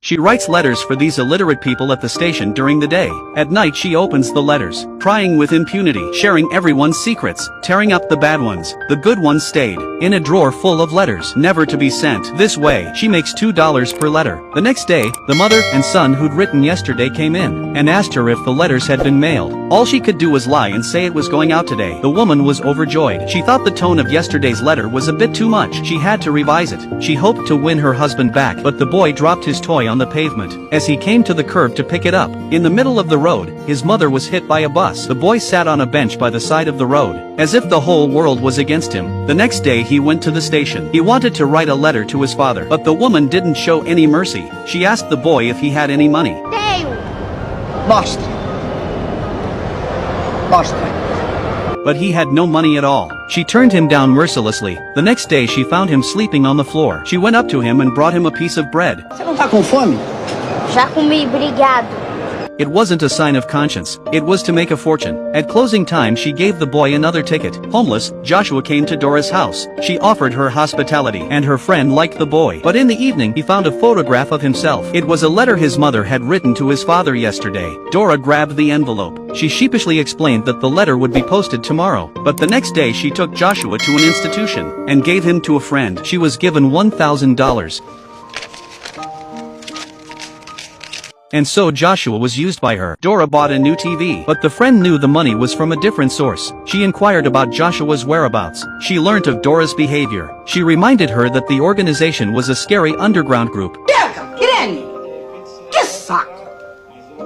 She writes letters for these illiterate people at the station during the day. At night she opens the letters, crying with impunity, sharing everyone's secrets, tearing up the bad ones. The good ones stayed in a drawer full of letters, never to be sent. This way, she makes $2 per letter. The next day, the mother and son who'd written yesterday came in and asked her if the letters had been mailed. All she could do was lie and say it was going out today. The woman was overjoyed. She thought the tone of yesterday's letter was a bit too much. She had to revise it. She hoped to win her husband back, but the boy dropped his toy on the pavement as he came to the curb to pick it up. In the middle of the road, his mother was hit by a bus. The boy sat on a bench by the side of the road, as if the whole world was against him. The next day he went to the station. He wanted to write a letter to his father, but the woman didn't show any mercy. She asked the boy if he had any money. Mostra. But he had no money at all. She turned him down mercilessly. The next day she found him sleeping on the floor. She went up to him and brought him a piece of bread. Você não tá com fome? Já comi, obrigado. It wasn't a sign of conscience, it was to make a fortune. At closing time she gave the boy another ticket. Homeless, Joshua came to Dora's house. She offered her hospitality, and her friend liked the boy. But in the evening he found a photograph of himself. It was a letter his mother had written to his father yesterday. Dora grabbed the envelope. She sheepishly explained that the letter would be posted tomorrow. But the next day she took Joshua to an institution and gave him to a friend. She was given $1,000. And so Joshua was used by her. Dora bought a new TV, but the friend knew the money was from a different source. She inquired about Joshua's whereabouts. She learnt of Dora's behavior. She reminded her that the organization was a scary underground group. Irene! Que saco!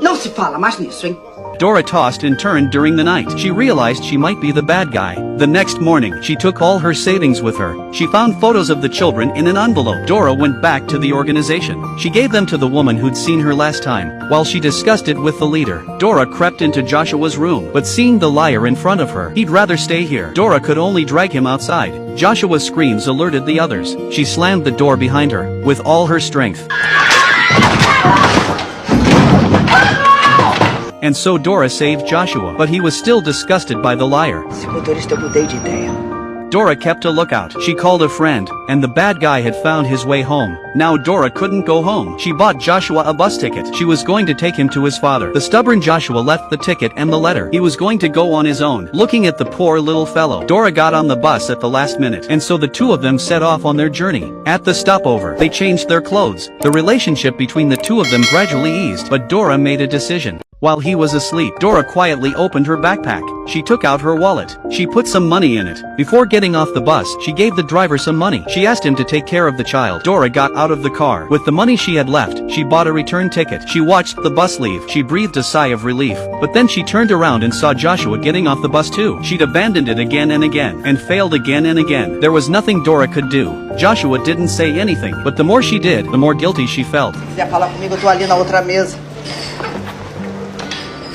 Não se fala mais nisso, hein? Dora tossed and turned during the night. She realized she might be the bad guy. The next morning, she took all her savings with her. She found photos of the children in an envelope. Dora went back to the organization. She gave them to the woman who'd seen her last time. While she discussed it with the leader, Dora crept into Joshua's room, but seeing the liar in front of her, he'd rather stay here. Dora could only drag him outside. Joshua's screams alerted the others. She slammed the door behind her with all her strength. And so Dora saved Joshua, but he was still disgusted by the liar. Esse motorista eu mudei de ideia. Dora kept a lookout. She called a friend, and the bad guy had found his way home. Now Dora couldn't go home. She bought Joshua a bus ticket. She was going to take him to his father. The stubborn Joshua left the ticket and the letter. He was going to go on his own. Looking at the poor little fellow, Dora got on the bus at the last minute, and so the two of them set off on their journey. At the stopover, they changed their clothes. The relationship between the two of them gradually eased, but Dora made a decision. While he was asleep, Dora quietly opened her backpack. She took out her wallet. She put some money in it. Before getting off the bus, she gave the driver some money. She asked him to take care of the child. Dora got out of the car. With the money she had left, she bought a return ticket. She watched the bus leave. She breathed a sigh of relief. But then she turned around and saw Joshua getting off the bus too. She'd abandoned it again and again, and failed again and again. There was nothing Dora could do. Joshua didn't say anything, but the more she did, the more guilty she felt. Se quiser falar comigo, eu tô ali na outra mesa.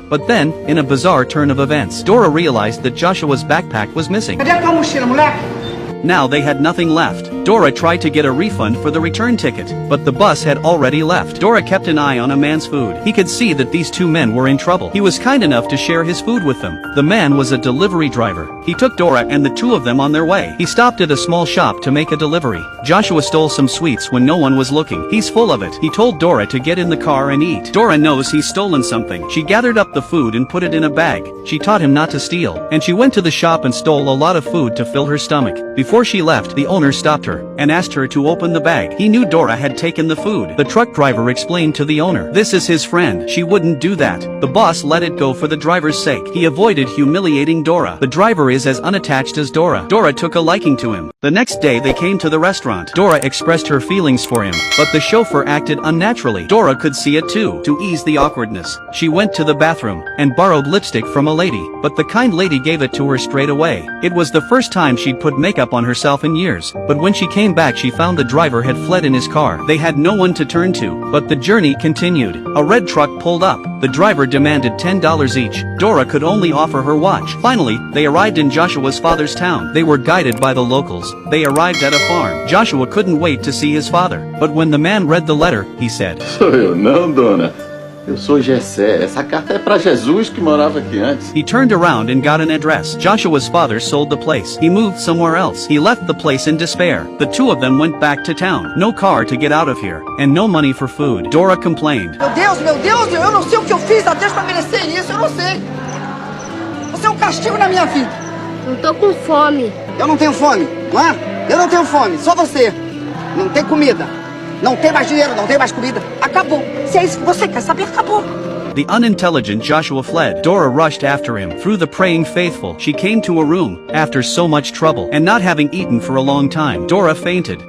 But then, in a bizarre turn of events, Dora realized that Joshua's backpack was missing. Cadê a tua mochila, moleque? Now they had nothing left. Dora tried to get a refund for the return ticket, but the bus had already left. Dora kept an eye on a man's food. He could see that these two men were in trouble. He was kind enough to share his food with them. The man was a delivery driver. He took Dora and the two of them on their way. He stopped at a small shop to make a delivery. Joshua stole some sweets when no one was looking. He's full of it. He told Dora to get in the car and eat. Dora knows he's stolen something. She gathered up the food and put it in a bag. She taught him not to steal, and she went to the shop and stole a lot of food to fill her stomach. Before she left, the owner stopped her and asked her to open the bag. He knew Dora had taken the food. The truck driver explained to the owner, "This is his friend. She wouldn't do that." The boss let it go for the driver's sake. He avoided humiliating Dora. The driver is as unattached as Dora. Dora took a liking to him. The next day they came to the restaurant. Dora expressed her feelings for him, but the chauffeur acted unnaturally. Dora could see it too. To ease the awkwardness, she went to the bathroom and borrowed lipstick from a lady, but the kind lady gave it to her straight away. It was the first time she'd put makeup on herself in years, but when she came back she found the driver had fled in his car. They had no one to turn to, but the journey continued. A red truck pulled up. The driver demanded $10 each. Dora could only offer her watch. Finally, they arrived in Joshua's father's town. They were guided by the locals. They arrived at a farm. Joshua couldn't wait to see his father, but when the man read the letter, he said, Sou eu não, dona. Eu sou Jessé. Essa carta é para Jesus que morava aqui antes. He turned around and got an address. Joshua's father sold the place. He moved somewhere else. He left the place in despair. The two of them went back to town. No car to get out of here. And no money for food. Dora complained. Meu Deus, eu não sei o que eu fiz a Deus pra merecer isso, eu não sei. Você é um castigo na minha vida. Não tô com fome. Eu não tenho fome, não é? Eu não tenho fome, só você. Não tem comida. Não tem mais dinheiro, não tem mais comida. Acabou. Se é isso que você quer saber, acabou. The unintelligent Joshua fled. Dora rushed after him. Through the praying faithful, she came to a room. After so much trouble, and not having eaten for a long time, Dora fainted.